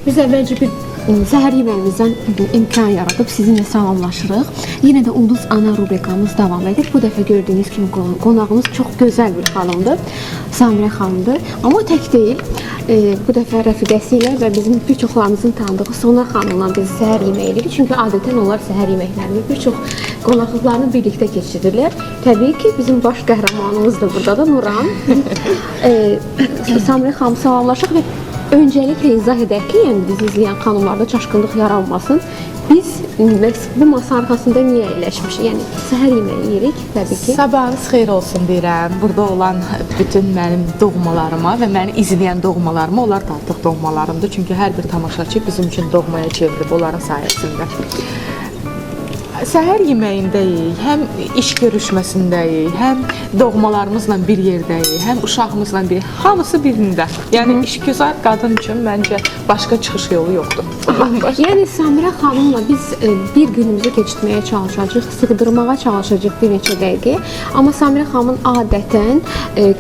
Biz əvvəlcə bir səhər yeməyimizdən imkan yaradıb sizinlə salamlaşırıq. Yenə də Ulduz Ana rubrikamız davam edir. Bu dəfə gördüyünüz kimi qonağımız çox gözəl bir xanımdır. Samirə xanımdır. Amma o tək deyil. Bu dəfə rəfiqəsi ilə və bizim bir çoxlarımızın tanıdığı Sonar xanımla biz səhər yeməyi edirik. Çünki adətən onlar səhər yeməklərini bir çox qonaqlıqlarını birlikdə keçirirlər. Təbii ki, bizim baş qəhrəmanımız da buradadır, Nuran. Samirə xanım salamlaşıq və öncəliklə izah edək ki, yəni bizi izləyən xanımlarda çaşqınlıq yaranmasın. Biz bu masa arxasında niyə əyləşmişik? Yəni səhər yeməyi yeyirik təbii ki. Sabahınız xeyir olsun deyirəm. Burada olan bütün mənim doğmalarıma və məni izləyən doğmalarıma, onlar da artıq doğmalarımdır. Çünki hər bir tamaşaçı bizim üçün doğmaya çevirib onların sayəsində. Səhər yeməyindəyik, həm iş görüşməsindəyik, həm doğmalarımızla bir yerdəyik, həm uşağımızla bir, hamısı birində. Yəni işgüzar qadın üçün məncə başqa çıxış yolu yoxdur. Yəni Samirə xanımla biz bir günümüzü keçirtməyə çalışacağıq, sığdırmağa çalışacağıq bir neçə dəqiqə. Amma Samirə xanımın adətən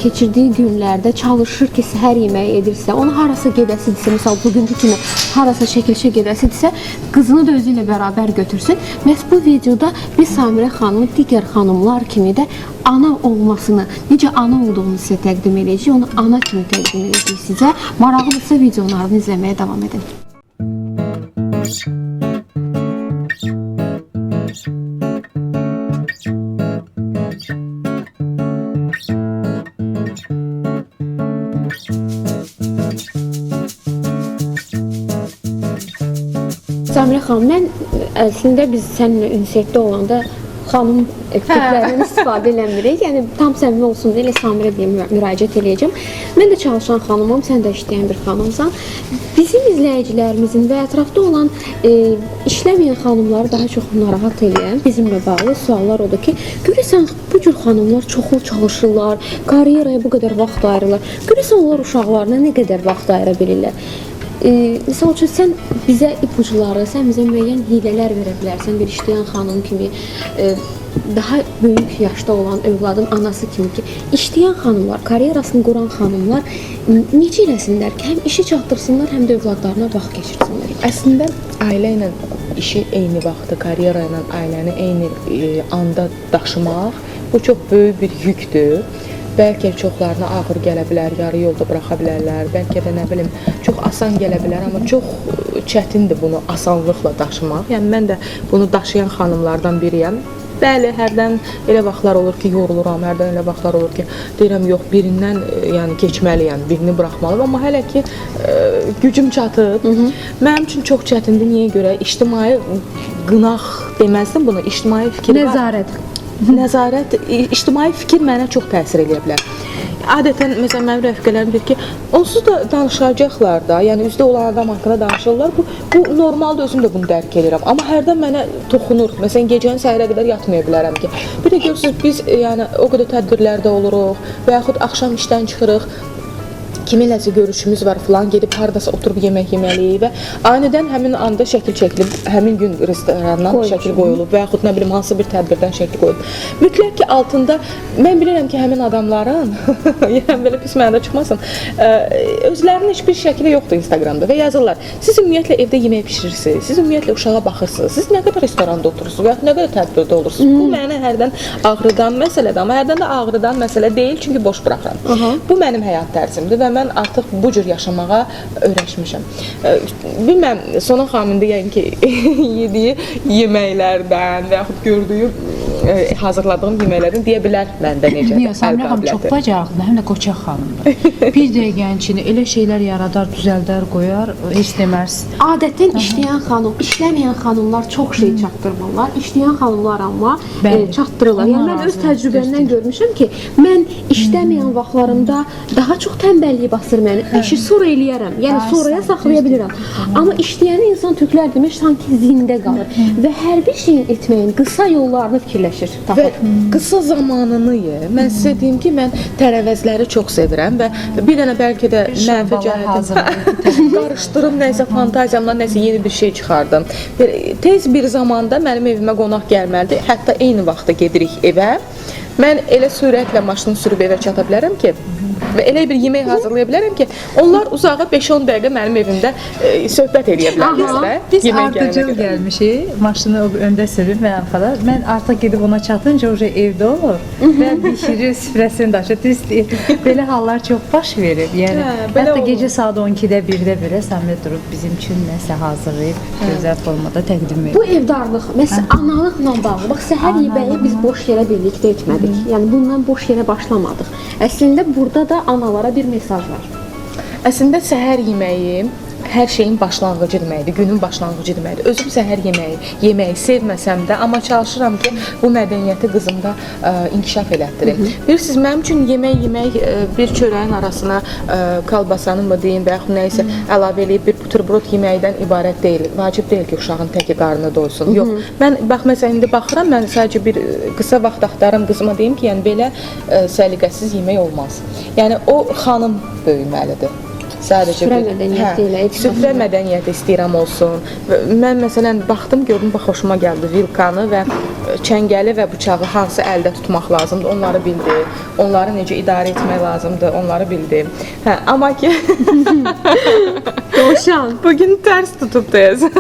keçirdiyi günlərdə çalışır ki, səhər yeməyi edirsə, onu harasa gedəsidirsə, misal bugünkü kimi harasa çəkilişə gedəsidirsə, qızını da özü ilə bərabər götürsün. Məhz bu videoda biz Samirə xanımın digər xanımlar kimi də ana olmasını, necə ana olduğunu sizə təqdim edəcəyik, onu ana kimi təqdim edəcəyik sizə. Maraqlıdırsa videolarını izləməyə davam edin. Samirə xanım, mən əslində biz səninlə ünsiyyətdə olanda xanım epiklərindən istifadə eləmirik. Yəni tam səmimi olsun deyə elə Samirə deyə müraciət eləyəcəm. Mən də çalışan xanımam, sən də işləyən bir xanımsan. Bizim izləyicilərimizin və ətrafda olan işləməyən xanımları daha çox narahat eləyən bizimlə bağlı suallar odur ki, görəsən bu cür xanımlar çoxlu çalışırlar, karyeraya bu qədər vaxt ayırırlar. Görəsən onlar uşaqlarına nə qədər vaxt ayıra bilirlər? Misal üçün, sən bizə ipucuları, sən bizə müəyyən hilələr verə bilərsən bir işləyən xanım kimi, daha böyük yaşda olan övladın anası kimi ki, işləyən xanımlar, karyerasını quran xanımlar necə eləsinlər ki, həm işi çatdırsınlar, həm də övladlarına vaxt keçirsinlər? Əslində, ailə ilə işi eyni vaxtda, karyera ilə ailəni eyni anda daşımaq, bu çox böyük bir yükdür. Bəlkə çoxlarına ağır gələ bilər, yarı yolda buraxa bilərlər, bəlkə də nə bilim, çox asan gələ bilər, amma çox çətindir bunu asanlıqla daşımaq. Yəni mən də bunu daşıyan xanımlardan biriyəm. Bəli, hərdən elə vaxtlar olur ki, yoruluram, hərdən elə vaxtlar olur ki, deyirəm, yox, birindən yəni keçməliyəm, birini buraxmalıyım, amma hələ ki, gücüm çatıb. Mənim üçün çox çətindir, niyə görə? İctimai qınaq deməzdim bunu, ictimai fikir var. Nəzarət, ictimai fikir mənə çox təsir edə bilər. Adətən, məsələn, mənim rəfiqələrim deyir ki, onsuz da danışacaqlar da, yəni üzdə olan adam haqqında danışırlar, bu normaldır, özüm də bunu dərk edirəm. Amma hərdən mənə toxunur, məsələn, gecənin səhərə qədər yatmaya bilərəm ki, bir də görürsünüz, biz yəni, o qədər tədbirlərdə oluruq və yaxud axşam işdən çıxırıq, kiminləsə görüşümüz var filan, gedib haradasa oturub yemək yeməliyik və anidən həmin anda şəkil çəkilib, həmin gün restorandan şəkil qoyulub və yaxud nə bilim, hansı bir tədbirdən şəkil qoyulub. Mütləq ki, altında, mən bilirəm ki, həmin adamların, yəni belə pis mənada çıxmasın, özlərinin heç bir şəkili yoxdur Instagramda və yazırlar, siz ümumiyyətlə evdə yemək pişirirsiniz, siz ümumiyyətlə uşağa baxırsınız, siz nə qədər restoranda oturursunuz və yaxud nə qədər tədbirdə olursunuz. Bu mənə hərdən ağrıdan məsələdir, amma hərdən də ağrıdan məsələ deyil, çünki boş buraxıram. Bu mənim həyat tərzimdir və mən artıq bu cür yaşamağa öyrəşmişəm. Bilməm, Sona xanımın deyən ki, yediyi yeməklərdən və yaxud gördüyü hazırladığım yeməklərdən deyə bilər məndə necədir. Yox, Samira xanım çox bacarıqlı, həm də qoçaq xanımdır. Bir dəqiqənin içində elə şeylər yaradar, düzəldər, qoyar, heç deməz. Adətən işləyən xanım, işləməyən xanımlar çox şey çatdırmırlar. İşləyən xanımlar amma çatdırırlar. Yəni mən öz təcrübəmdən görmüşəm ki, mən işləməyən vaxtlarımda daha çox tənbəllik basır məni. İşi sonra eləyərəm. Yəni sonraya saxlaya bilirəm. Amma işləyən insan tüklər demək sanki zində qalır və hər bir şeyin etməyin qısa yollarını fikirləşir. Və qısa zamanını ye. Mən sizə deyim ki, mən tərəvəzləri çox sevirəm və bir dənə bəlkə də mənfi cəhətim qarışdırıb nəsə fantaziyamdan nəsə yeni bir şey çıxardım. Tez bir zamanda mənim evimə qonaq gəlməlidir. Hətta eyni vaxtda gedirik evə. Mən elə sürətlə maşını sürüb evə çata bilərəm ki, və elə bir yemək hazırlaya bilərəm ki, onlar uzağa 5-10 dəqiqə mənim evimdə söhbət eləyə bilərlər. Biz ardıcıl gəlmişik, maşını öndə sürüb mən arxada. Mən artıq gedib ona çatınca o evdə olur və bişirir, süfrəsini daşır. Belə hallar çox baş verir. Yəni, hətta gecə saat 12-də, 1-də belə Samira durub bizim üçün nəsə hazırlayıb, gözəl formada təqdim edir. Bu evdarlıq, məsələn, analıqla bağlı. Bax, səhər yeməyi biz boş yerə birlikdə etmədik. Yəni, bundan boş yerə başlamadıq. Əslində, burada da analara bir mesaj var. Əslində, səhər yeməyi hər şeyin başlanğıcı deməkdir, günün başlanğıcı deməkdir. Özüm səhər yeməyi sevməsəm də, amma çalışıram ki, bu mədəniyyəti qızımda inkişaf elətdirir. Bilirsiniz, mənim üçün yemək bir çörəyin arasına kalbasanı mı deyim və yaxud nəyisə əlavə eləyib bir buterbrod yeməkdən ibarət deyil. Vacib deyil ki, uşağın təki qarnı doysun. Yox, mən məsələn, indi baxıram, mən sadəcə bir qısa vaxt axtarım qızıma deyim ki, yəni belə səliqəsiz yemək olmaz. Yəni, o xanım böyüməlidir. Süfrə mədəniyyəti ilə. Süfrə mədəniyyəti istəyirəm olsun. Mən məsələn baxdım, gördüm, bax xoşuma gəldi vilkanı və çəngəli və bıçağı hansı əldə tutmaq lazımdır, onları bildi. Onları necə idarə etmək lazımdır, onları bildi. Hə, amma ki Doğuşan. Bugün tərs tutub deyəsən.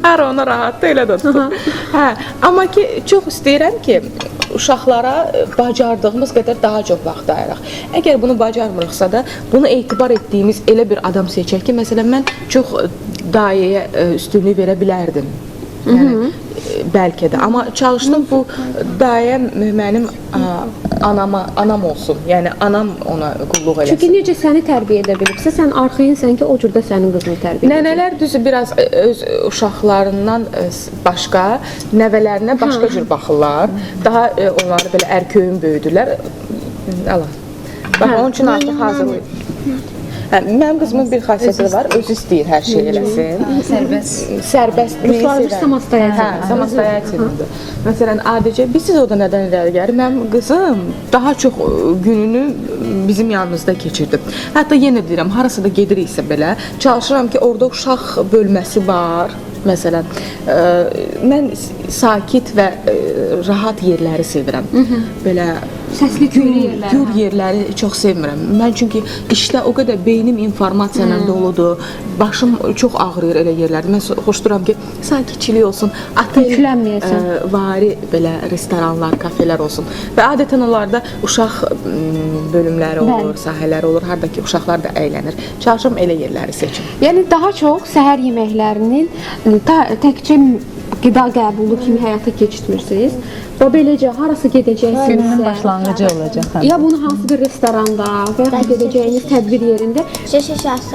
Hər ona rahatdır, elə də tutub. Hə, amma ki çox istəyirəm ki, uşaqlara bacardığımız qədər daha çox vaxt ayıraq. Əgər bunu bacarmırıqsa da, bunu etibar etdiyimiz elə bir adam seçək ki, məsələn, mən çox dayəyə üstünlük verə bilərdim. Yəni, bəlkə də. Amma çalışdım bu dayə mənim anam olsun. Yəni, anam ona qulluq eləsin. Çünki necə səni tərbiyə edə bilibsə, sən arxayınsən ki, o cürdə sənin qızını tərbiyə edəcək. Nənələr düzü biraz öz uşaqlarından başqa, nəvələrinə başqa cür baxırlar. Daha onları belə ərköyün böyüdürlər. Allah. Bax, onun üçün artıq hazırlayıb. Mənim qızımın bir xasiyyəti var, özü istəyir hər şey eləsin. Sərbəstliyi sevər. Samostoyatelnidir. Məsələn, adicə, bilirsiniz o da nədən irəli gəlir? Mənim qızım daha çox gününü bizim yanımızda keçirdi. Hətta yenə deyirəm, harasa da gediriksə belə, çalışıram ki, orada uşaq bölməsi var. Məsələn, mən sakit və rahat yerləri sevirəm. Belə səsli gür yerləri çox sevmirəm. Mən çünki işdə o qədər beynim informasiya ilə doludur. Başım çox ağrıyır elə yerlərdə. Mən xoşduram ki, sakitçilik olsun. Vari belə restoranlar, kafelər olsun. Və adətən onlarda uşaq bölümləri olur, sahələri olur. Harda ki, uşaqlar da əylənir. Çalışıram elə yerləri seçim. Yəni daha çox səhər yeməklərinin təkcə qida qəbulu kimi həyata keçirtmirsiniz. Və beləcə harasa gedəcəksinizsə, günün başlanğıcı olacaq. Ya bunu hansı bir restoranda və ya gedəcəyiniz tədbir yerində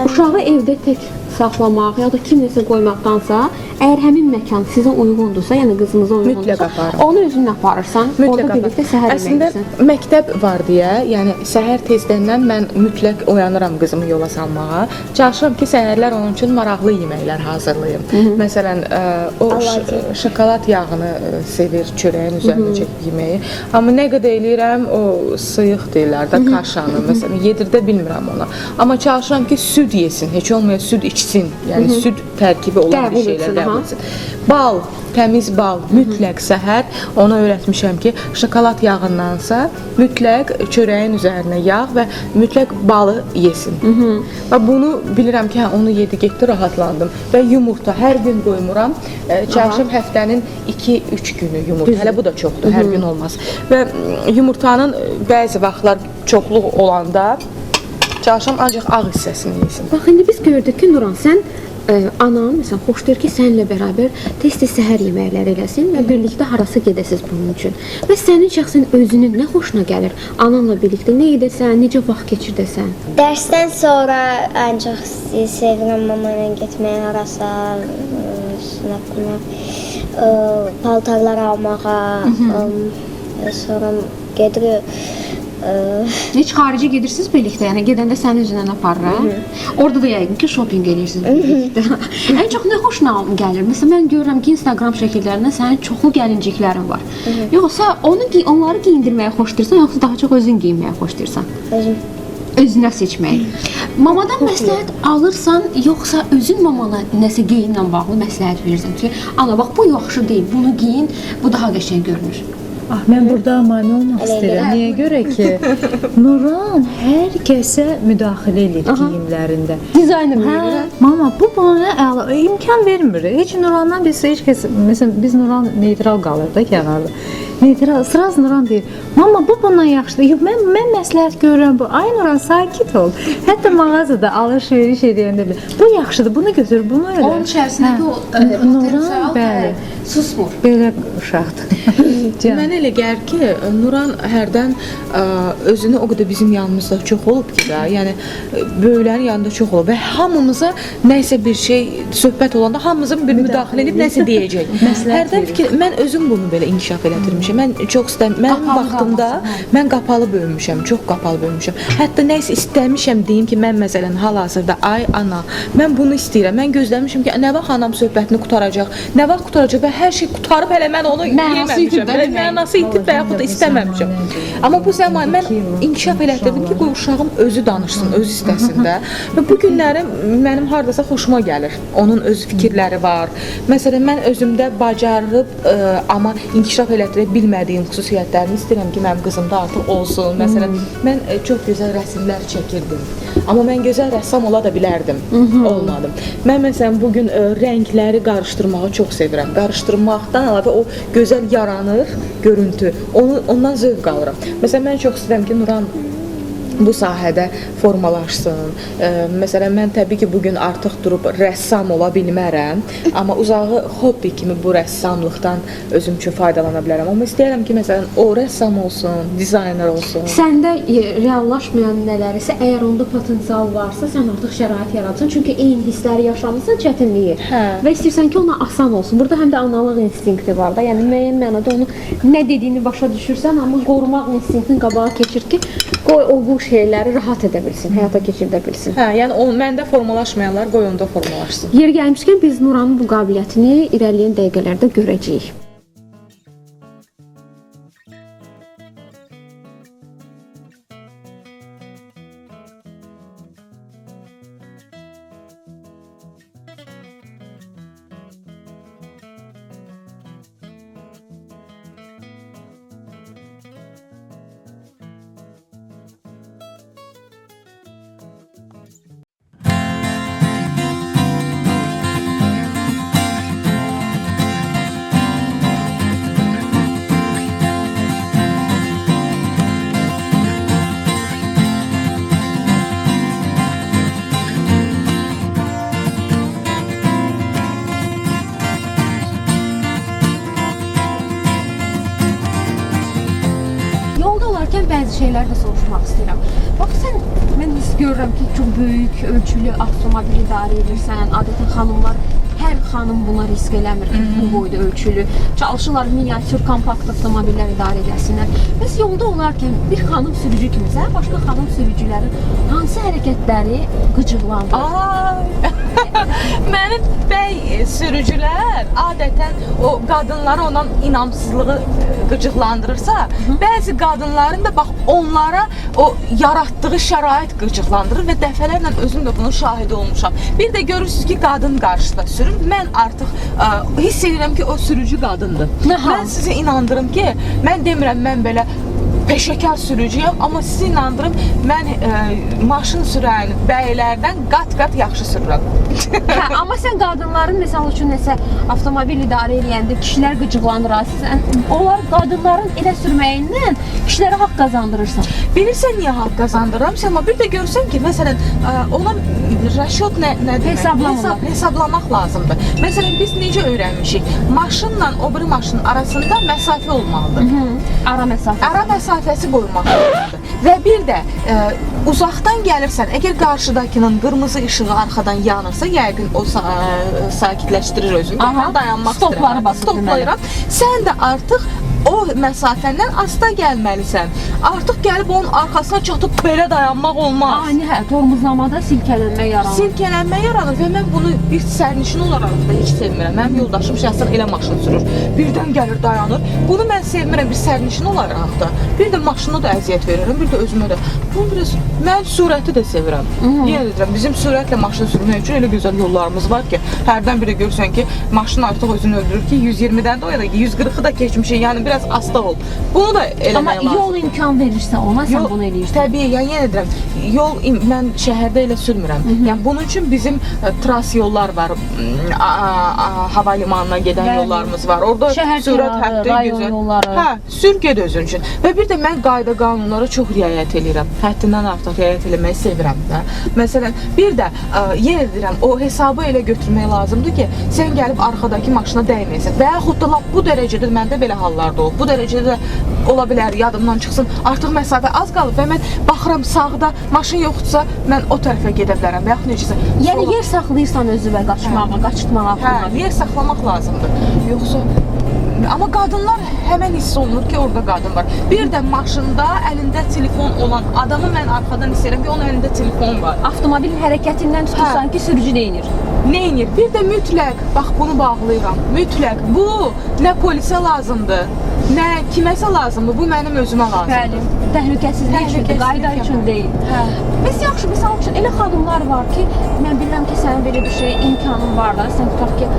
uşağı evdə tək saxlamaq ya da kimləsə qoymaqdansa, əgər həmin məkan sizə uyğundursa, yəni qızınıza uyğundursa, onu özünlə aparırsan, orada birlikdə səhər yemək yersən. Əslində məktəb var deyə, yəni səhər tezdəndən mən mütləq oyanıram qızımı yola salmağa. Çalışıram ki, səhərlər onun üçün maraqlı yeməklər hazırlayım. Məsələn, o şokolad yağını sevir, çörəyin üzərinə çəkib yeməyi. Amma nə qədər eləyirəm, o sıyıq deyirlər də, kaşanı, məsələn, yedirdə bilmirəm ona. Amma çalışıram ki, süd yesin, heç olmaya süd içsin, yəni süd tərkibi olan bir şeylər qəbul etsin. Bal, təmiz bal, mütləq səhər ona öyrətmişəm ki, şokolad yağındansa mütləq çörəyin üzərinə yağ və mütləq balı yesin. Və bunu bilirəm ki, onu yedi, getdi, rahatlandım. Və yumurta hər gün qoymuram, çalışım həftənin 2-3 günü yumurta, hələ bu da çoxdur, hər gün olmaz. Və yumurtanın bəzi vaxtlar çoxluq olanda Çalışıram ancaq ağ hissəsini yesin. Bax indi biz gördük ki, Nuran, sən anan məsələn xoşdur ki, səninlə bərabər tez-tez səhər yeməkləri eləsin və birlikdə harasa gedəsiz bunun üçün. Və sənin şəxsən özünün nə xoşuna gəlir? Ananla birlikdə nə edəsən, necə vaxt keçirdəsən? Dərsdən sonra ən çox sevirəm mama ilə getməyə harasa, paltarlar almağa, sonra gedirik. Heç xarici gedirsiniz birlikdə? Yəni gedəndə səni özünlə aparır? Orada da yəqin ki, shopping edirsiniz birlikdə. Ən çox nə xoşuna gəlir? Məsələn, mən görürəm ki, Instagram şəkillərində sənin çoxlu gəlinciklərin var. Yoxsa onları geyindirməyə xoşlayırsan, yoxsa daha çox özün geyinməyə xoşlayırsan? Özüm. Özünə seçməyi. Mamadan məsləhət alırsan, yoxsa özün mamana nəsə geyimlə bağlı məsləhət verirsən ki, ana bax bu yaxşı deyil, bunu giyin, bu daha qəşəng görünür. Ah, mən burada mane olmaq istəyirəm. Niyə görə ki, Nuran hər kəsə müdaxilə edir geyimlərində. Dizayner verir. Mama, bu buna əla imkan vermir. Heç Nurandan biz heç kəs, məsələn, biz Nuran neytral qalır da kənarda. Neytral, sıraz Nuran deyir, mama bu bundan yaxşıdır. Yox, mən məsləhət görürəm bu. Ay Nuran, sakit ol. Hətta mağazada alış-veriş edəndə bu yaxşıdır, bunu götür, bunu elə. Onun içərisindəki o Nuran, bəli, susmur. belə uşaqdır. Mənə elə gəlir ki, Nuran hərdən özünü o qədər bizim yanımızda çox olub ki da, yəni böyüklərin yanında çox olub və hamımıza nəsə bir şey söhbət olanda hamımıza bir müdaxilə edib nəsə deyəcək. Hərdən fikir, mən özüm bunu belə inkişaf elətdirmişəm. Mən çox mənim vaxtımda mən qapalı böyümüşəm, çox qapalı böyümüşəm. Hətta nəsə istəmişəm deyim ki, mən məsələn hal-hazırda ay ana, mən bunu istəyirəm. Mən gözləmişəm ki, nə vaxt anam söhbətini qutaracaq, nə vaxt qutaracaq və hər şey qutarıb hələ mən onu yeməmişəm. Mənası itib və yaxud da istəməmişəm. Amma bu zaman mən inkişaf elətdirdim ki, bu uşağım özü danışsın, öz istəsin də. Və bu günləri mənim hardasa xoşuma gəlir. Onun öz fikirləri var. Məsələn, mən özümdə bacarıb, amma inkişaf elətdirə bilmədiyim xüsusiyyətlərini istəyirəm ki, mənim qızımda artıq olsun. Məsələn, mən çox gözəl rəsmlər çəkirdim. Amma mən gözəl rəssam ola da bilərdim. Olmadım. Mən məsələn bugün rəngləri qarışdırmağı çox sevirəm. Qarışdırmaqdan əlavə o gözəl yaranır görüntü. Ondan zövq alıram. Məsələn, mən çox istəyirəm ki, Nuran bu sahədə formalaşsın. Məsələn, mən təbii ki, bugün artıq durub rəssam ola bilmərəm, amma uzağı hobbi kimi bu rəssamlıqdan özüm üçün faydalana bilərəm. Amma istəyirəm ki, məsələn, o rəssam olsun, dizayner olsun. Səndə reallaşmayan nələrisə, əgər onda potensial varsa, sən artıq şərait yaradırsan. Çünki eyni hissləri yaşamısan, çətinliyi. Və istəyirsən ki, ona asan olsun. Burada həm də analıq instinkti var da. Yəni müəyyən mənada onu nə dediyini başa düşürsən, amma qorumaq instinktini qabağa keçir ki, qoy o bu şeyləri rahat edə bilsin, həyata keçirdə bilsin. Yəni məndə formalaşmayanlar qoy onda formalaşsın. Yer gəlmişkən biz Nuranın bu qabiliyyətini irəliləyən dəqiqələrdə görəcəyik. Bəzi şeylər də soruşmaq istəyirəm. Bax, mən görürəm ki, çox böyük ölçülü avtomobil idarə edirsən. Adətən xanımlar, hər xanım buna risk eləmir ki, bu boyda ölçülü. Çalışırlar miniatür, kompakt avtomobillər idarə edəsinlər. Biz yolda olarkən bir xanım sürücü kimsə, başqa xanım sürücülərin hansı hərəkətləri qıcıqlandırır? Mənim bəy sürücülər adətən o qadınları ondan inamsızlığı qıcıqlandırırsa, bəzi qadınların da bax onlara o yaratdığı şərait qıcıqlandırır və dəfələrlə özüm də bunun şahidi olmuşam. Bir də görürsünüz ki, qadın qarşıda sürür. Mən artıq hiss edirəm ki, o sürücü qadındır. Mən sizə inandırım ki, mən demirəm mən belə peşəkar sürücüyəm, amma sizi inandırım, mən maşın sürən bəylərdən qat-qat yaxşı sürürəm. Hə, amma sən qadınların məsəl üçün nəsə avtomobil idarə edəndə kişilər qıcıqlanır, sən onlar qadınların elə sürməyindən kişilərə haqq qazandırırsan. Bilirsən niyə haqq qazandırıram? Amma bir də görürsən ki, məsələn, ona rəşot nədir? Hesablamaq lazımdır. Məsələn, biz necə öyrənmişik? Maşınla o biri maşının arasında məsafə olmalıdır. Ara məsafə. Ara məsafəsi qoymaq lazımdır. Və bir də uzaqdan gəlirsən, əgər qarşıdakının qırmızı işığı arxadan yanırsa, yəqin o sakitləşdirir özünü. Aha, dayanmaq stopları basır. Stoplayıram. Sən də artıq o məsafəndən asta gəlməlisən. Artıq gəlib onun arxasına çatıb belə dayanmaq olmaz. Ani, hə, tormozlamada silkələnmə yaranır. Silkələnmə yaranır və mən bunu bir sərnişin olaraq da heç sevmirəm. Mənim yoldaşım şəxsən elə maşın sürür. Birdən gəlir, dayanır. Bunu mən sevmirəm bir sərnişin olaraq da. Bir də maşına da əziyyət verirəm, bir də özümə də. Mən sürəti də sevirəm. Yenə deyirəm, bizim sürətlə maşın sürmək üçün elə gözəl yollarımız var ki, hərdən biri görürsən ki, maşın artıq özünü öldürür ki, 120-dən də o ya da 140-ı da keçmişik. Yəni biraz asta ol. Bunu da eləmək lazım. Amma yol imkan verirsə ona sən bunu eləyirsən. Təbii, yəni yenə deyirəm, yol mən şəhərdə elə sürmürəm. Yəni bunun üçün bizim tras yollar var. Hava limanına gedən yollarımız var. Orada sürət həddi gözəl. Hə, sür ged özün üçün. Və bir də mən qayda qanunlara çox riayət edirəm. Həddindən artıq riayət eləməyi sevirəm də. Məsələn, bir də yenə deyirəm, o hesabı elə götürmək lazımdır ki, sən gəlib arxadakı maşına dəyməyəsən. Və yaxud da lap bu dərəcədə məndə belə hallarda olub. Bu dərəcədə ola bilər, yadımdan çıxsın. Artıq məsafə az qalıb və mən baxıram sağda maşın yoxdursa, mən o tərəfə gedə bilərəm və yaxud necəsə. Yəni yer saxlayırsan özünə qaçmağa, qaçırtmağa. Hə, yer saxlamaq lazımdır. Yoxsa amma qadınlar həmən hiss olunur ki, orada qadın var. Bir də maşında əlində telefon olan adamı mən arxadan istəyirəm ki, onun əlində telefon var. Avtomobilin hərəkətindən tutursan ki, sürücü neynir? Neynir? Bir də mütləq, bax bunu bağlayıram, mütləq bu nə polisə lazımdır, nə kiməsə lazımdır, bu mənim özümə lazımdır. Bəli, təhlükəsizlik üçün, qayda üçün deyil. Hə. Biz yaxşı, məsəl üçün, elə xanımlar var ki, mən bilirəm ki, sənin belə bir şey imkanın var da, sən tutaq ki,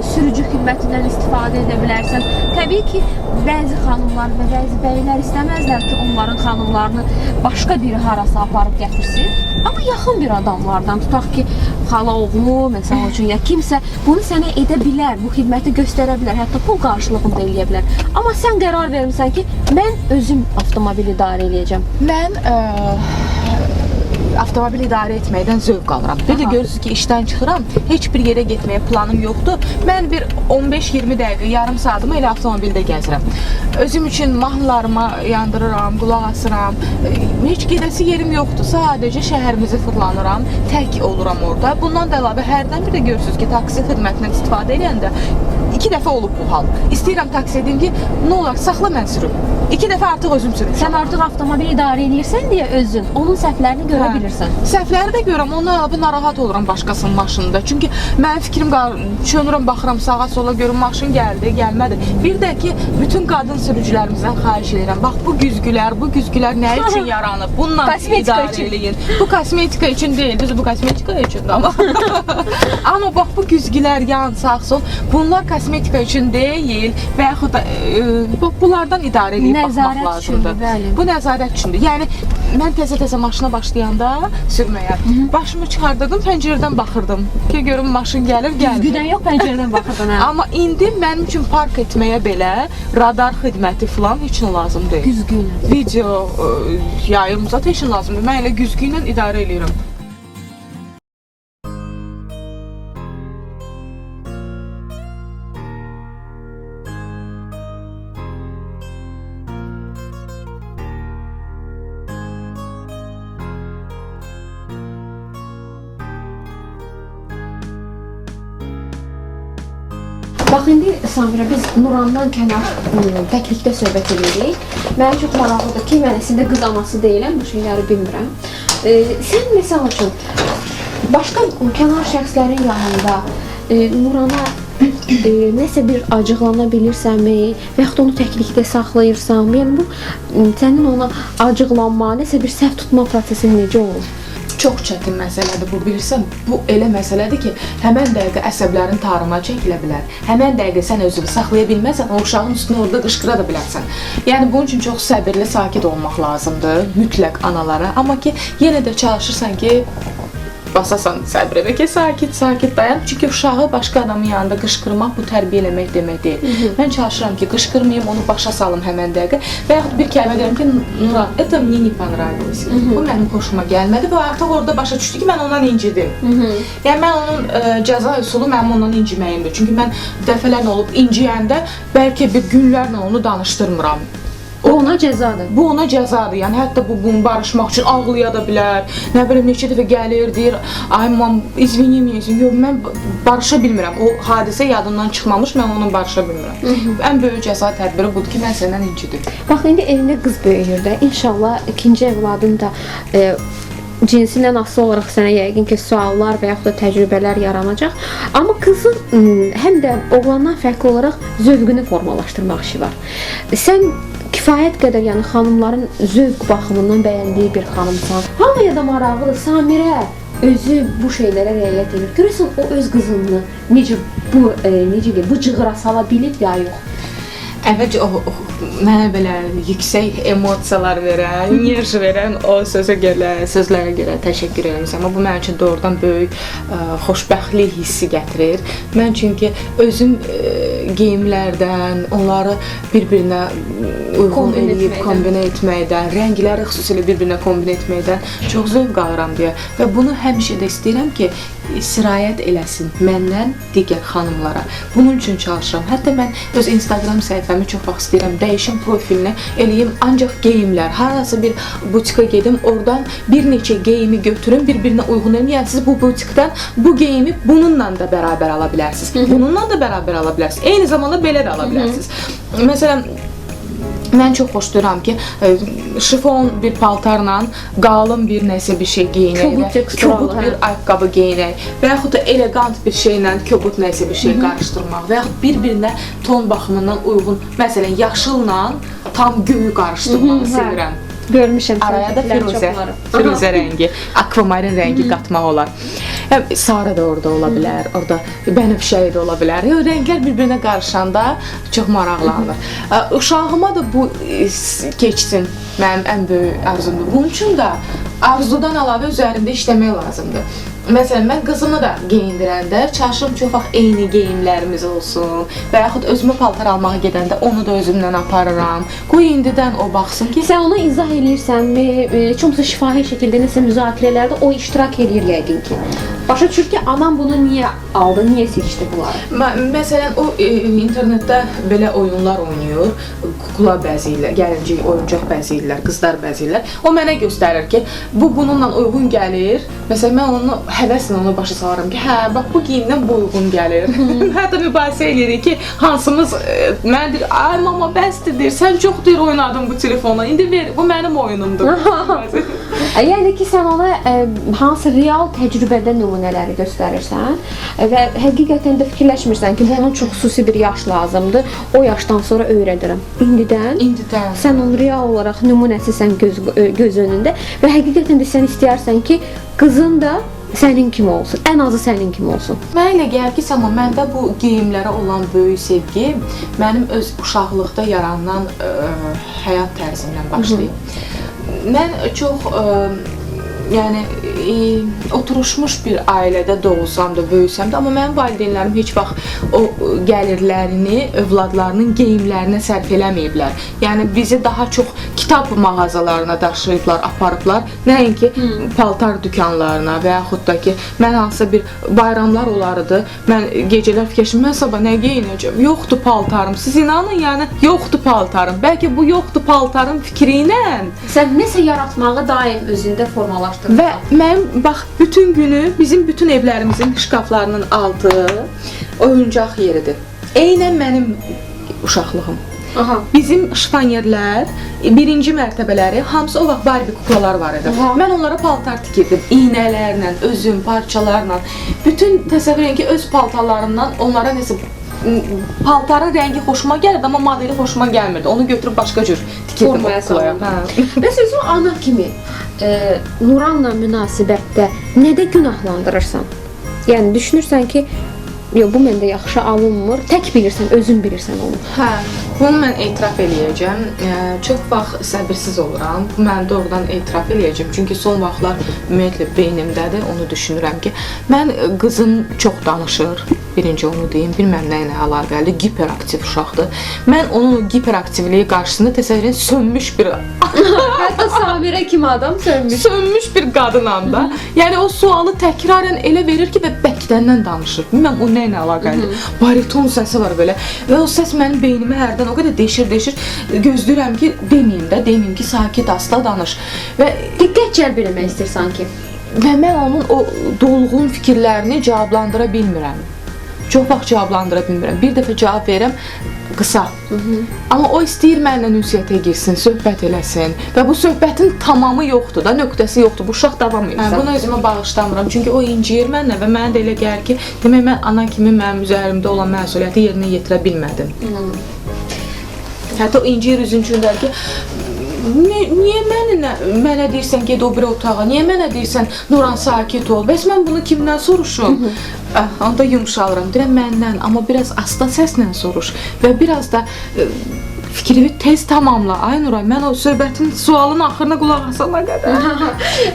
sürücü xidmətindən istifadə edə bilərsən. Təbii ki, bəzi xanımlar və bəzi bəylər istəməzlər ki, onların xanımlarını başqa biri harasa aparıb gətirsin. Amma yaxın bir adamlardan, tutaq ki, xala oğlu, məsəl üçün, ya kimsə bunu sənə edə bilər, bu xidməti göstərə bilər, hətta pul qarşılığında eləyə bilər. Amma sən qərar vermirsən ki, mən özüm avtomobil idarə edəcəm. Mən avtomobil idarə etməkdən zövq alıram. Bir də görürsünüz ki, işdən çıxıram, heç bir yerə getməyə planım yoxdur. Mən bir 15-20 dəqiqə, yarım saatımı elə avtomobildə gəzirəm. Özüm üçün mahnılarıma yandırıram, qulaq asıram. Heç gedəsi yerim yoxdur. Sadəcə şəhərimizi fırlanıram, tək oluram orada. Bundan da əlavə hərdən bir də görürsünüz ki, taksi xidmətindən istifadə edəndə 2 dəfə olub bu hal. İstəyirəm taksi edim ki, nə olar, saxla mən sürüm. 2 dəfə artıq özüm sürmüşəm. Sən artıq avtomobil idarə edirsən deyə özün onun səhvlərini görə bilirsən. Səhvləri də görürəm, ondan əlavə narahat oluram başqasının maşınında. Çünki mənim fikrim çönürəm, baxıram sağa sola, görüm maşın gəldi, gəlmədi. Bir də ki, bütün qadın sürücülərimizdən xahiş edirəm. Bax, bu güzgülər nə üçün yaranıb? Bununla idarə eləyin. Bu kosmetika üçün deyil, düzdür, bu kosmetika üçündür amma. Amma bax, bu güzgülər yan, sağ, sol, bunlar kosmetika üçün deyil və yaxud da bunlardan idarə eləyib baxmaq lazımdır. Bu nəzarət üçündür. Yəni, mən təzə-təzə maşına başlayanda sürməyə, başımı çıxardırdım, pəncərədən baxırdım ki, görüm maşın gəlir. Güzgüdən yox, pəncərədən baxırdım. Amma indi mənim üçün park etməyə belə radar xidməti filan heç nə lazım deyil. Güzgü ilə. Video yayımıza heç nə lazımdır. Mən elə güzgü ilə idarə eləyirəm. Bax, indi Samira, biz Nurandan kənar təklikdə söhbət edirik. Mənə çox maraqlıdır ki, mən əslində qız anası deyiləm, bu şeyləri bilmirəm. Sən, məsəl üçün, başqa kənar şəxslərin yanında Nurana nəsə bir acıqlana bilirsənmi və yaxud onu təklikdə saxlayırsan? Yəni, bu sənin ona acıqlanma, nəsə bir səhv tutma prosesi necə olur? çox çətin məsələdir bu, bilirsən. Bu elə məsələdir ki, həmən dəqiqə əsəblərin tarıma çəkilə bilər. Həmən dəqiqə sən özünü saxlaya bilməsən, o uşağın üstünə orada qışqıra da bilərsən. Yəni bunun üçün çox səbirli, sakit olmaq lazımdır mütləq analara. Amma ki, yenə də çalışırsan ki, basasan səbrini ki, sakit dayan. Çünki uşağı başqa adamın yanında qışqırmaq bu tərbiyə eləmək demək deyil. Mən çalışıram ki, qışqırmayım, onu başa salım həmən dəqiqə və yaxud bir kəlmə deyirəm ki, Nura, это мне не понравилось. Bu mənim xoşuma gəlmədi və artıq orada başa düşdü ki, mən ondan incidim. Yəni mən onun cəza üsulu mənim ondan inciməyimdir. Çünki mən dəfələrlə olub inciyəndə bəlkə bir günlərlə onu danışdırmıram. O ona cəzadır. Bu ona cəzadır. Yəni hətta bunu barışmaq üçün ağlaya da bilər. Nə bilim neçə dəfə gəlir, deyir, "Ay mam, izvinimiyəsən. Yox, mən barışa bilmirəm. O hadisə yadımdan çıxmamış, mən onunla barışa bilmirəm." Ən böyük cəza tədbiri budur ki, mən səndən incidim. Bax indi evində qız böyüyür də. İnşallah ikinci evladın da cinsindən asılı olaraq sənə yəqin ki, suallar və yaxud da təcrübələr yaranacaq. Amma qızın həm də oğlandan fərqli olaraq zövqünü formalaşdırmaq işi var. Sən kifayət qədər, yəni xanımların zövq baxımından bəyəndiyi bir xanımsan. Hamıya da maraqlıdır. Samirə özü bu şeylərə riayət edir. Görürsən o öz qızını necə bu cığıra sala bilib ya yox. Əvvəlcə o mənə belə yüksək emosiyalar verən, enerji verən o sözlərə görə təşəkkür edirəm. Amma bu mənim üçün doğrudan böyük xoşbəxtlik hissi gətirir. Mən çünki özüm geyimlərdən, onları bir-birinə uyğun edib, kombinə etməkdən, rəngləri xüsusilə bir-birinə kombinə etməkdən çox zövq alıram deyə və bunu həmişə də istəyirəm ki, sirayət eləsin məndən digər xanımlara. Bunun üçün çalışıram. Hətta mən öz Instagram səhifəmi çox vaxt istəyirəm, dəyişim profilini eləyim, ancaq geyimlər. Harasa bir butika gedim, oradan bir neçə geyimi götürüm, bir-birinə uyğun edim. Yəni siz bu butikdən bu geyimi bununla da bərabər ala bilərsiniz. Bununla da bərabər ala bilərsiniz. Eyni zamanda belə də ala bilərsiniz. Məsələn, mən çox xoşlayıram ki, şifon bir paltarla qalın bir nəsə bir şey geyinək, kobud bir ayaqqabı geyinək və yaxud da elegant bir şeylə kobud nəsə bir şey qarışdırmaq və yaxud bir-birinə ton baxımından uyğun, məsələn, yaşılla tam göyü qarışdırmağı sevirəm. Görmüşəm. Araya da firuzə rəngi, akvamarin rəngi qatmaq olar. Sarı da orada ola bilər, orada bənövşəyi də ola bilər. Rənglər bir-birinə qarışanda çox maraqlanır. Uşağıma da bu keçsin mənim ən böyük arzumdur. Bunun üçün də arzudan əlavə üzərində işləmək lazımdır. Məsələn, mən qızımı da geyindirəndə çalışıram çox vaxt eyni geyimlərimiz olsun və yaxud özümə paltar almağa gedəndə onu da özümlə aparıram. Qoy indidən o baxsın ki... Sən ona izah edirsənmi? Heç olmasa şifahi şəkildə nəsə müzakirələrdə o iştirak edir yəqin ki. Başa düşür ki, anam bunu niyə aldı, niyə seçdi bunları? Məsələn, o internetdə belə oyunlar oynayır, kukla bəzəyirlər, gəlincik, oyuncaq bəzəyirlər, qızlar bəzəyirlər. O mənə göstərir ki, bu bununla uyğun gəlir. Məsələn, mən onu həvəslə onu başa salarım ki, hə, bax bu geyimdən bu uyğun gəlir. Hətta mübahisə edirik ki, hansımız mənə deyir, ay mama bəsdir deyir, sən çox deyir oynadın bu telefonla, indi ver, bu mənim oyunumdur. Yəni ki, sən ona hansı real təcrübədə nümunələri göstərirsən və həqiqətən də fikirləşmirsən ki, bunun çox xüsusi bir yaş lazımdır, o yaşdan sonra öyrədirəm. İndidən sən onun real olaraq nümunəsisən göz önündə və həqiqətən də sən istəyərsən ki, qızın da sənin kimi olsun, ən azı sənin kimi olsun. Mənə elə gəlir ki, Səma, məndə bu geyimlərə olan böyük sevgi mənim öz uşaqlıqda yaranan həyat tərzindən başlayıb. Mən çox yəni oturuşmuş bir ailədə doğulsam da, böyüsəm də, amma mənim valideynlərim heç vaxt o gəlirlərini övladlarının geyimlərinə sərf eləməyiblər. Yəni bizi daha çox kitab mağazalarına daşıyıblar, aparıblar. Nəinki paltar dükanlarına və yaxud da ki, mən hansısa bir bayramlar olardı, mən gecələr fikirləşim, mən sabah nə geyinəcəm? Yoxdur paltarım. Siz inanın, yəni yoxdur paltarım. Bəlkə bu yoxdur paltarım fikri ilə sən nəsə yaratmağı daim özündə formalaşdırırsan. Və mənim bax bütün günü bizim bütün evlərimizin şkaflarının altı oyuncaq yeridir. Eynən mənim uşaqlığım. Bizim şifanyerlər, birinci mərtəbələri, hamısı o vaxt Barbie kuklalar var idi. Mən onlara paltar tikirdim, iynələrlə, özüm, parçalarla. Bütün təsəvvür edin ki, öz paltarlarımdan onlara nəsə paltarın rəngi xoşuma gəlirdi, amma modeli xoşuma gəlmirdi. Onu götürüb başqa cür tikirdim o kuklaya. Bəs özü ana kimi Nuranla münasibətdə nədə günahlandırırsan? Yəni düşünürsən ki, yox bu məndə yaxşı alınmır. Tək bilirsən, özün bilirsən onu. Hə, bunu mən etiraf eləyəcəm. Çox vaxt səbirsiz oluram. Mən doğrudan etiraf eləyəcəm. Çünki son vaxtlar ümumiyyətlə beynimdədir. Onu düşünürəm ki, mən qızım çox danışır. Birinci onu deyim, bilməm nə ilə əlaqəli, hiperaktiv uşaqdır. Mən onun o hiperaktivliyi qarşısında təsəvvürən sönmüş bir Hətta Samirə kimi adam sönmüş bir qadınam da. Yəni o sualı təkrarən elə verir ki və bəkdəndən danışır. Bilməm o nə ilə əlaqəlidir. Bariton səsi var belə. Və o səs mənim beynimə hərdən o qədər deşir. Gözləyirəm ki, deməyim ki, sakit, asla danış. Və diqqət cəlb eləmək istəyir sanki. Və mən onun o dolğun fikirlərini cavablandıra bilmirəm. Çox vaxt cavablandıra bilmirəm. Bir dəfə cavab verirəm, qısa. Amma o istəyir mənlə ünsiyyətə girsin, söhbət eləsin. Və bu söhbətin tamamı yoxdur da, nöqtəsi yoxdur. Bu uşaq davam edir. Bunu özümə bağışlamıram. Çünki o inciyir mənlə və mənə də elə gəlir ki, demək mən ana kimi mənim üzərimdə olan məsuliyyəti yerinə yetirə bilmədim. Hətta o inciyir üzüncündə ki, niyə mənə deyirsən get o bir otağa, niyə mənə deyirsən Nuran sakit ol, bəs mən bunu kimdən soruşum? Onda yumşalıram, deyirəm məndən, amma biraz asta səslə soruş və biraz da fikrimi tez tamamla. Ay Nuran, mən o söhbətin sualın axırına qulaq asana qədər.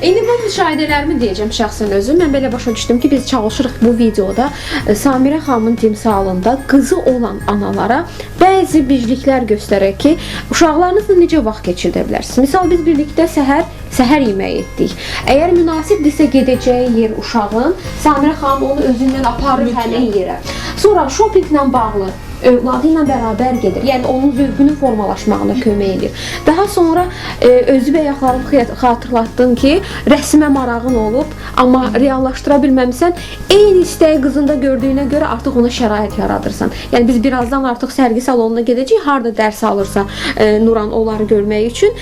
İndi bu müşahidələrimi deyəcəm şəxsən özüm. Mən belə başa düşdüm ki, biz çalışırıq bu videoda Samirə xanımın timsalında qızı olan analara bəzi birliklər göstərək ki, uşaqlarınızla necə vaxt keçirdə bilərsiniz. Misal biz birlikdə səhər yeməyi etdik. Əgər münasibdirsə gedəcəyi yer uşağın, Samirə xanım onu özündən aparır həmin yerə. Sonra shoppinglə bağlı övladı ilə bərabər gedir. Yəni onun zövqünün formalaşmağına kömək edir. Daha sonra özü bayaqlarım xatırlatdın ki, rəsmə marağın olub, amma reallaşdıra bilməmisən. Eyni istəyi qızında gördüyünə görə artıq ona şərait yaradırsan. Yəni biz birazdan artıq sərgi salonuna gedəcəyik. Harda dərs alırsa Nuran onları görmək üçün.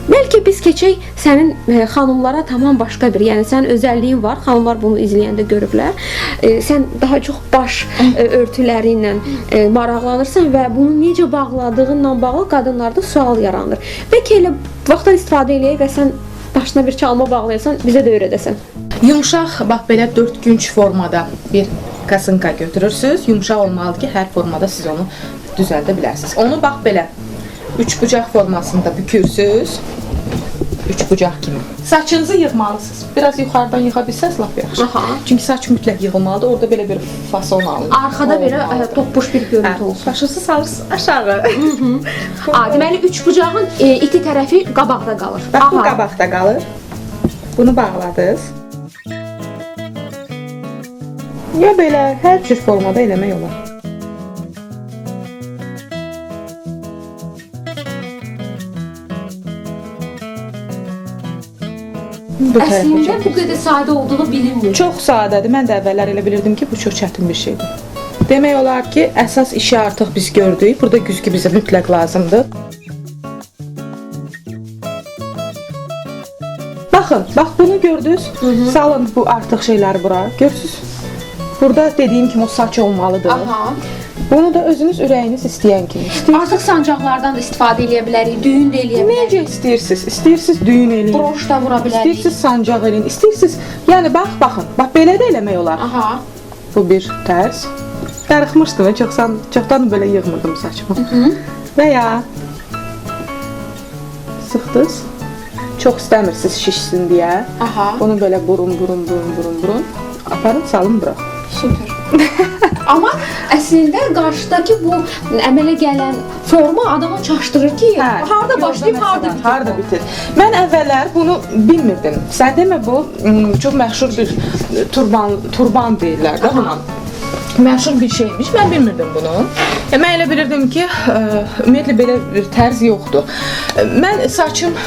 Bəlkə biz keçək sənin xanımlara tamam başqa bir, yəni sənin özəlliyin var. Xanımlar bunu izləyəndə görüblər. Sən daha çox baş örtüləri ilə maraqlanırsan və bunu necə bağladığınla bağlı qadınlarda sual yaranır. Bəlkə elə vaxtdan istifadə eləyək və sən başına bir çalma bağlayasan, bizə də öyrədəsən. Yumşaq, bax belə 4 günc formada bir kasınka götürürsünüz. Yumşaq olmalıdır ki, hər formada siz onu düzəldə bilərsiniz. Onu bax belə 3 bucaq formasında bükürsünüz. 3 bucaq kimi. Saçınızı yığmalısınız. Biraz yuxarıdan yığa bilsəz lap yaxşı. Çünki saç mütləq yığılmalıdır. Orada belə bir fason alınır. Arxada belə toppuş bir görüntü olsun. Başınızı salırsınız aşağı. Deməli 3 bucağın iki tərəfi qabaqda qalır. Bax bu qabaqda qalır. Bunu bağladınız. Ya belə hər cür formada eləmək olar. Əslində bu qədər sadə olduğu bilinmir. Çox sadədir. Mən də əvvəllər elə bilirdim ki, bu çox çətin bir şeydir. Demək olar ki, əsas işi artıq biz gördük. Burada güzgü bizə mütləq lazımdır. Baxın, bax bunu gördünüz. Salın bu artıq şeyləri bura. Görürsüz? Burada dediyim kimi o saç olmalıdır. Bunu da özünüz ürəyiniz istəyən kimi. Artıq sancaqlardan da istifadə edə bilərik, düyün də eləyə bilərik. Necə istəyirsiniz? İstəyirsiniz düyün eləyin. Broş da vura bilərik. İstəyirsiniz sancaq eləyin. İstəyirsiniz, yəni baxın. Bax belə də eləmək olar. Bu bir tərs. Darıxmışdım və çoxdan belə yığmırdım saçımı. Və ya sıxdınız. Çox istəmirsiniz şişsin deyə. Bunu belə burun. Aparın, salın bura. Süper. Amma əslində qarşıdakı bu əmələ gələn forma adama çaşdırır ki, harda başlayıb, harda bitir. Mən əvvəllər bunu bilmirdim. Sən demə bu çox məşhur bir turban deyirlər də buna. Məşhur bir şeymiş. Mən bilmirdim bunu. Mən elə bilirdim ki, ümumiyyətlə belə bir tərz yoxdur. Mən saçım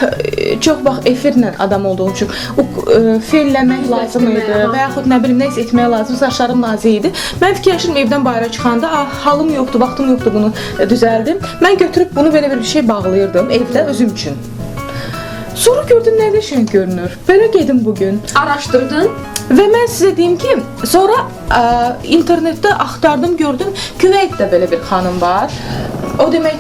çox vaxt efirlə adam olduğum üçün felləmək lazım idi və yaxud nə bilim, nəyisə etmək lazım, saçlarım nazik idi. Mən fikirləşirdim evdən bayıra çıxanda, halım yoxdur, vaxtım yoxdur bunu düzəldim. Mən götürüb bunu belə bir şey bağlayırdım evdə özüm üçün. Sonra gördüm nə qəşəng görünür. Belə gedim bugün. Araşdırdın. Və mən sizə deyim ki, sonra internetdə axtardım, gördüm, Küveytdə belə bir xanım var. O demək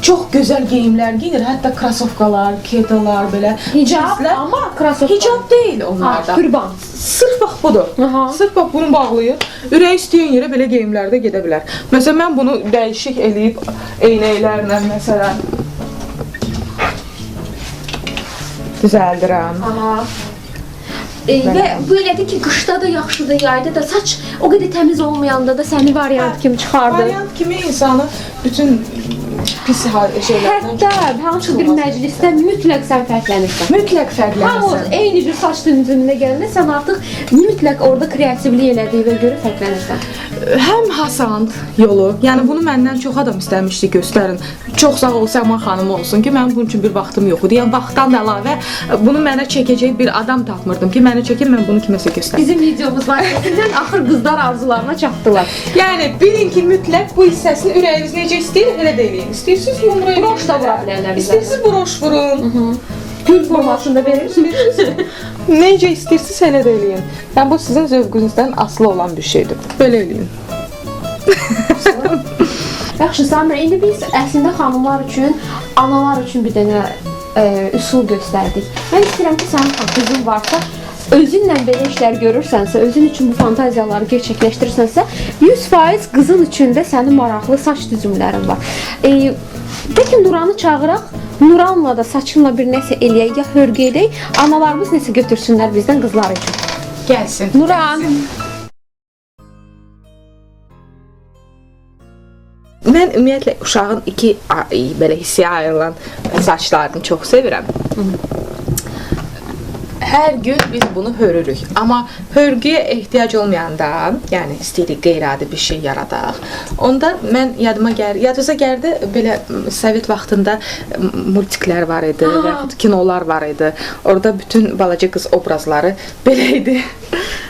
çox gözəl geyimlər geyinir, hətta krasovkalar, ketalar belə. Hicab, cinslər. amma krasovka. Hicab deyil onlarda. Türban. Sırf bax budur. Aha. Sırf bax bunu bağlayır. Ürək istəyən yerə belə geyimlərdə gedə bilər. Məsələn, mən bunu dəyişik eləyib eynəklərlə məsələn düzəldirəm. Aha. Və bu elədir ki, qışda da yaxşıdır, yayda da saç o qədər təmiz olmayanda da səni variant kimi çıxardı. Variant kimi insanı bütün pis şeylərdən Hətta hansı bir məclisdə mütləq sən fərqlənirsən. mütləq Hamı fərqlənirsən. eyni bir saç tünzümünə gələndə sən artıq mütləq orada kreativlik elədiyinə görə fərqlənirsən. Həm Hasan yolu, yəni bunu məndən çox adam istəmişdi göstərin. Çox sağ ol Səma xanım olsun ki, mənim bunun üçün bir vaxtım yox idi. Yəni vaxtdan da əlavə bunu mənə çəkəcək bir adam tapmırdım ki, mənə çəkin, mən bunu kiməsə göstərim. Bizim videomuz vasitəsilə axır qızlar arzularına çatdılar. Yəni bilin ki, mütləq bu hissəsini ürəyiniz necə istəyir, elə də eləyin. İstəyirsiniz yumruya Broş da vura bilərlər bizə. İstəyirsiniz broş vurun. Gül formasında verirsiniz. Necə istəyirsiniz, elə də eləyin. Yəni bu sizin zövqünüzdən asılı olan bir şeydir. Belə eləyin. Yaxşı, Samir, indi biz əslində xanımlar üçün, analar üçün bir dənə üsul göstərdik. Mən istəyirəm ki, sənin qızın varsa, özünlə belə işlər görürsənsə, özün üçün bu fantaziyaları gerçəkləşdirirsənsə, 100% qızın üçün də sənin maraqlı saç düzümlərin var. Peki Nuranı çağıraq, Nuranla da saçınla bir nəsə eləyək, ya hörgü edək, analarımız nəsə götürsünlər bizdən qızlar üçün. Gəlsin. Nuran! Mən ümumiyyətlə uşağın iki belə hissəyə ayrılan saçlarını çox sevirəm. Hər gün biz bunu hörürük. Amma hörgüyə ehtiyac olmayanda, yəni istəyirik qeyri-adi bir şey yaradaq. Onda mən yadınıza gəldi belə Sovet vaxtında multiklər var idi və yaxud kinolar var idi. Orada bütün balaca qız obrazları belə idi.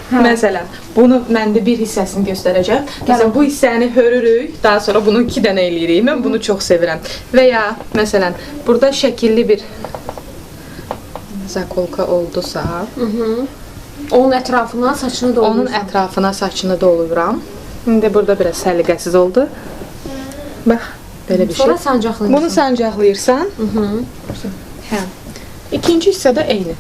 Məsələn, bunu məndə bir hissəsini göstərəcəm. Məsələn, bu hissəni hörürük, daha sonra bunu 2 dənə eləyirik. Mən bunu çox sevirəm. Və ya məsələn, burada şəkilli bir zakolka oldusa, Onun ətrafına saçını doldurursan. onun ətrafına saçını doldururam. İndi burada biraz səliqəsiz oldu. Bax, belə bir şey. Sonra sancaqlayırsan. Bunu sancaqlayırsan. Hə. İkinci hissədə eyni.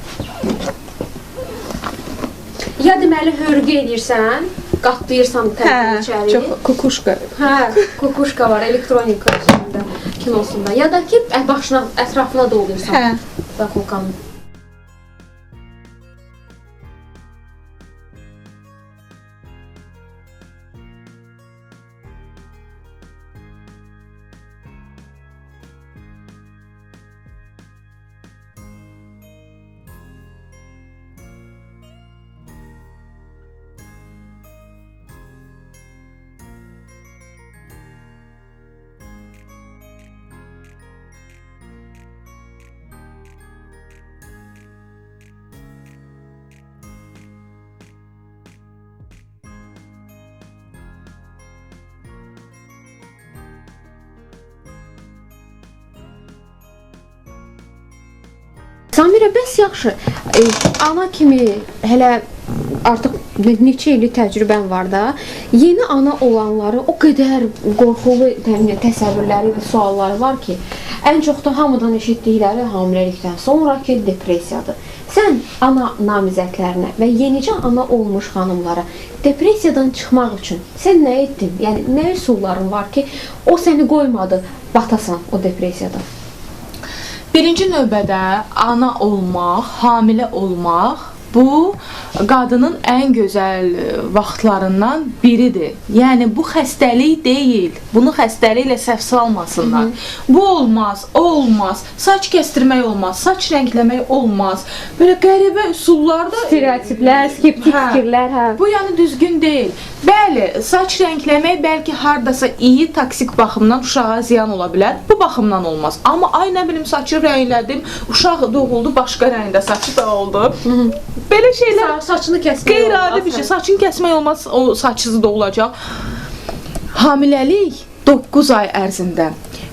Ya deməli hörgü edirsən, qatlayırsan tərəfini içəri. Çox kukuşka. Hə, kukuşka var, elektronika üzərində, kinosunda. Ya da ki, başına, ətrafına doldursan. Hə. Zakolkanın. Samirə, bəs yaxşı, ana kimi hələ artıq neçə illik təcrübən var da, yeni ana olanların o qədər qorxulu təsəvvürləri və sualları var ki, ən çox da hamıdan eşitdikləri hamiləlikdən sonraki depressiyadır. Sən ana namizədlərinə və yenicə ana olmuş xanımlara depressiyadan çıxmaq üçün sən nə etdin? Yəni, nə üsulların var ki, o səni qoymadı, batasan o depressiyadan? Birinci növbədə ana olmaq, hamilə olmaq bu qadının ən gözəl vaxtlarından biridir. Yəni bu xəstəlik deyil. Bunu xəstəliklə səhv salmasınlar. Bu olmaz, o olmaz. Saç kəstirmək olmaz, saç rəngləmək olmaz. Belə qəribə üsullarda Stereotiplər, skeptik fikirlər, hə. Bu yəni düzgün deyil. Bəli, saç rəngləmək bəlkə hardasa iyi toksik baxımdan uşağa ziyan ola bilər. Bu baxımdan olmaz. Amma ay nə bilim saçı rənglədim, uşaq doğuldu, başqa rəngdə saçı da oldu. Belə şeylər Saçını kəsmək qeyri-adi bir şey. Saçını kəsmək olmaz, o saçsız da olacaq. Hamiləlik 9 ay ərzində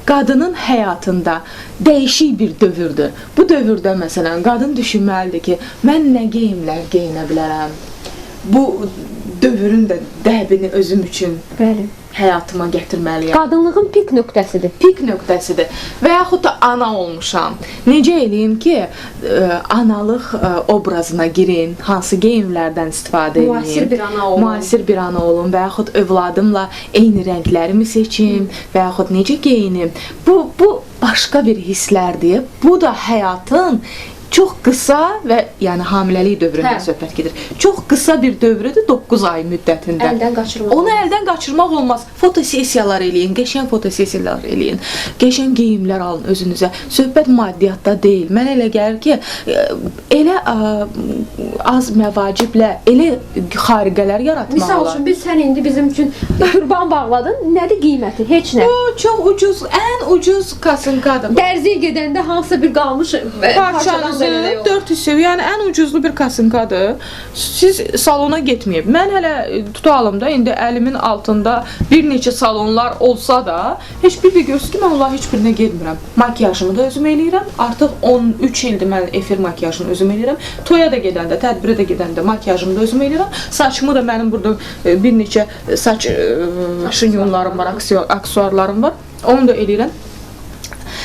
qadının həyatında dəyişik bir dövrdür. Bu dövrdə məsələn qadın düşünməlidir ki, mən nə geyimlər geyinə bilərəm. Bu dövrün də təbini özüm üçün Bəli. həyatıma gətirməliyəm. Qadınlığın pik nöqtəsidir. Pik nöqtəsidir. Və yaxud da ana olmuşam. Necə eləyim ki, analıq obrazına girin, hansı geyimlərdən istifadə edeyim? Müasir bir ana olum. Müasir bir ana olum və yaxud övladımla eyni rənglərimi seçim və yaxud necə geyinim? Bu başqa bir hisslərdir. Bu da həyatın çox qısa və yəni hamiləlik dövründə söhbət gedir. Çox qısa bir dövrüdür, 9 ay müddətində. Əldən qaçırmaq. Onu əldən qaçırmaq olmaz. Fotosessiyalar eləyin, qəşəng fotosessiyalar eləyin. Qəşəng geyimlər alın özünüzə. Söhbət maddiyatda deyil. Mənə elə gəlir ki, elə az məvaciblə elə xariqələr yaratmaq Misal üçün sən indi bizim üçün turban bağladın. Nədir qiyməti? Heç nə. Bu çox ucuz, ən ucuz kasınkadır. Dərziyə gedəndə hansısa bir qalmış parçadan 400 sev, yəni ən ucuzlu bir kasınkadır. Siz salona getməyib. Mən hələ tutalım da, indi əlimin altında bir neçə salonlar olsa da, heç bir görsün ki, mən onların heç birinə getmirəm. Makiyajımı da özüm eləyirəm. Artıq 13 ildir mən efir makiyajını özüm eləyirəm. Toya da gedəndə, tədbirə də gedəndə makiyajımı da özüm eləyirəm. Saçımı da mənim burada bir neçə saç şinyonlarım var, aksesuarlarım var. Onu da eləyirəm.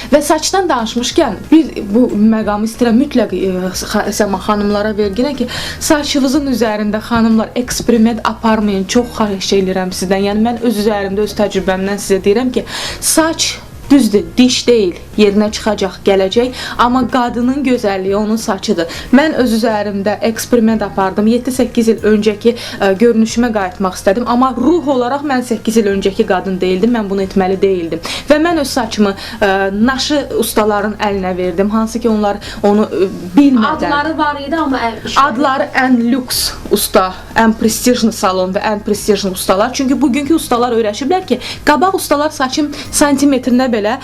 Və saçdan danışmışkən, bu məqamı istəyirəm mütləq Səma xanımlara verginə ki, saçınızın üzərində xanımlar eksperiment aparmayın, çox xahiş edirəm sizdən. Yəni mən öz üzərimdə, öz təcrübəmdən sizə deyirəm ki, saç düzdür, diş deyil, yerinə çıxacaq, gələcək, amma qadının gözəlliyi onun saçıdır. Mən öz üzərimdə eksperiment apardım, 7-8 il öncəki görünüşümə qayıtmaq istədim, amma ruh olaraq mən 8 il öncəki qadın deyildim, mən bunu etməli deyildim. Və mən öz saçımı naşı ustaların əlinə verdim, hansı ki onlar onu bilmədən. Adları var idi, amma adları ən lüks usta, ən prestijli salon və ən prestijli ustalar. Çünki bugünkü ustalar öyrəşiblər ki, qabaq ustalar saçım santimetrində belə,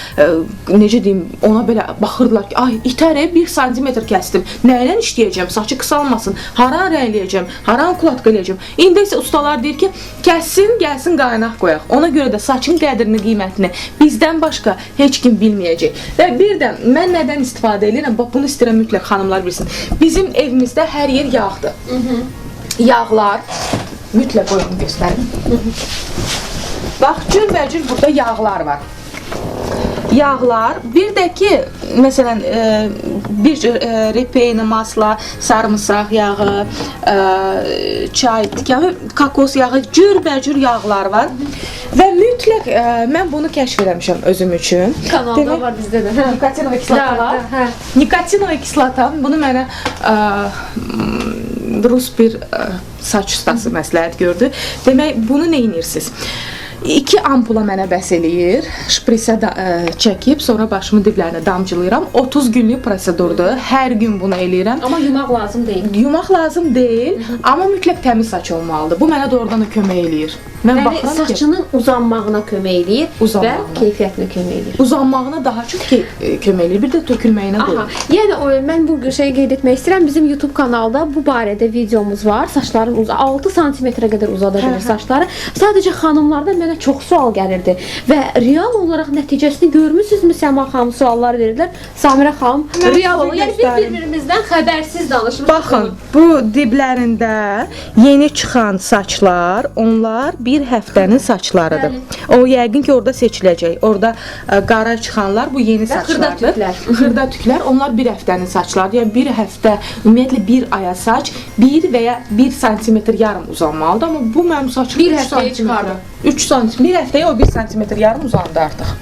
necə deyim, ona belə baxırdılar ki, ay, itərə 1 santimetr kəsdim, nə ilə işləyəcəm, saçı qısalmasın, haran rəngləyəcəm, haran ukladka eləyəcəm. İndi isə ustalar deyir ki, kəssin, gəlsin, qaynaq qoyaq. Ona görə də saçın qədrini, qiymətini bizdən başqa heç kim bilməyəcək. Və bir də mən nədən istifadə edirəm, bax, bunu istəyirəm mütləq xanımlar bilsin. Bizim evimizdə hər yer yağdır. Yağlar, mütləq qoyun göstərim. Bax, cürbəcür burada yağlar var. Yağlar, bir də ki, məsələn, bir repeyni, masla, sarımsaq yağı, çay yağı, kakos yağı, cürbəcür yağlar var. Və mütləq mən bunu kəşf eləmişəm özüm üçün. Kanalda var bizdə də. Nikotinova kislota var. Nikotinova kislota, bunu mənə Rus bir saç ustası məsləhət gördü. Demək, bunu nə edirsiniz? 2 ampula mənə bəs eləyir. Şprisə çəkib, sonra başımın diblərinə damcılayıram. 30 günlük prosedurdur. Hər gün bunu eləyirəm. Amma yumaq lazım deyil. Yumaq lazım deyil, amma mütləq təmiz saç olmalıdır. Bu mənə doğrudan da kömək eləyir. Mən baxıram ki, saçının uzanmağına kömək eləyir və keyfiyyətinə kömək eləyir. Uzanmağına daha çox kömək eləyir, bir də tökülməyinə qoyur. Yəni mən bu şeyi qeyd etmək istəyirəm. Bizim YouTube kanalda bu barədə videomuz var. Saçların 6 santimetrə qədər uzada bilir saçları. Sadəcə xanımlardan mənə çox sual gəlirdi və real olaraq nəticəsini görmüsünüzmü? Səma xanım suallar verirlər. Samirə xanım real olaraq, yəni biz bir-birimizdən xəbərsiz danışmışıq. Baxın, bu diblərində yeni çıxan saçlar, onlar bir həftənin saçlarıdır. O yəqin ki, orada seçiləcək. Orada qara çıxanlar bu yeni saçlardır. Xırda tüklər, onlar bir həftənin saçlarıdır. Yəni bir həftə, ümumiyyətlə bir aya saç 1 və ya 1 santimetr yarım uzanmalıdır. Amma bu mənim saçım 1 həftəyə çıxardı. 3 santimetr, bir həftəyə o 1 santimetr yarım uzandı artıq.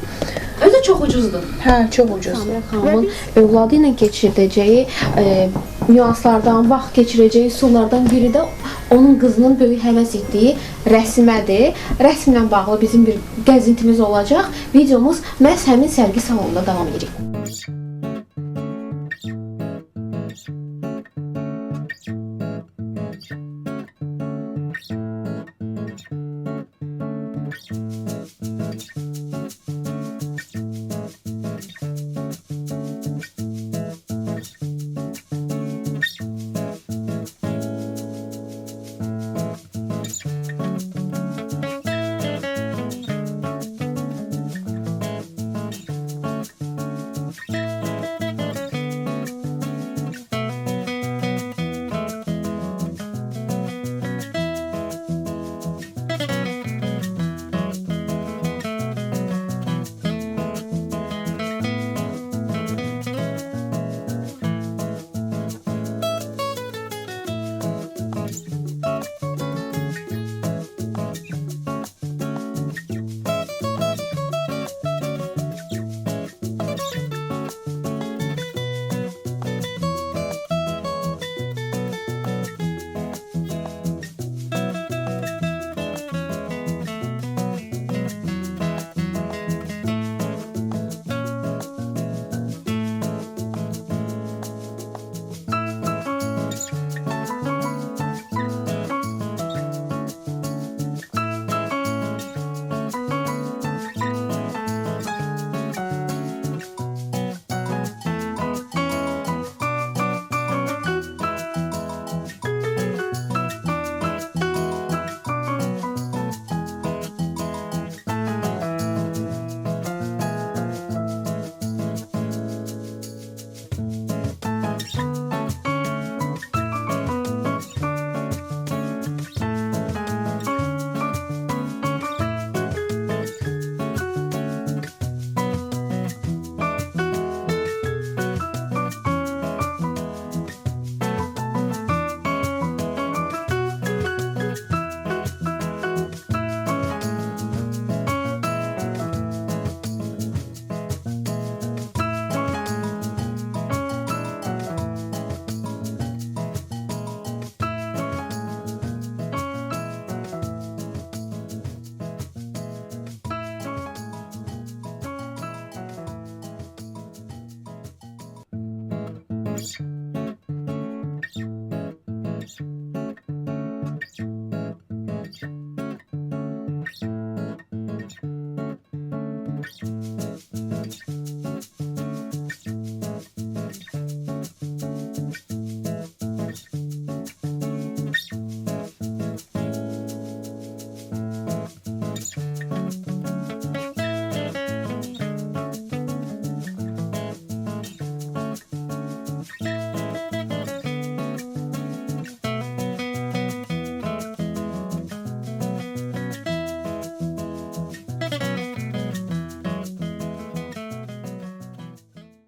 Özü çox ucuzdur. Hə, çox ucuz. Samirə xanımın övladı ilə keçirdəcəyi nüanslardan, vaxt keçirəcəyi sulardan biri də onun qızının böyük həvəs etdiyi rəsmədir. Rəsmlə bağlı bizim bir gəzintimiz olacaq. Videomuz məhz həmin sərgi salonunda davam edəcək.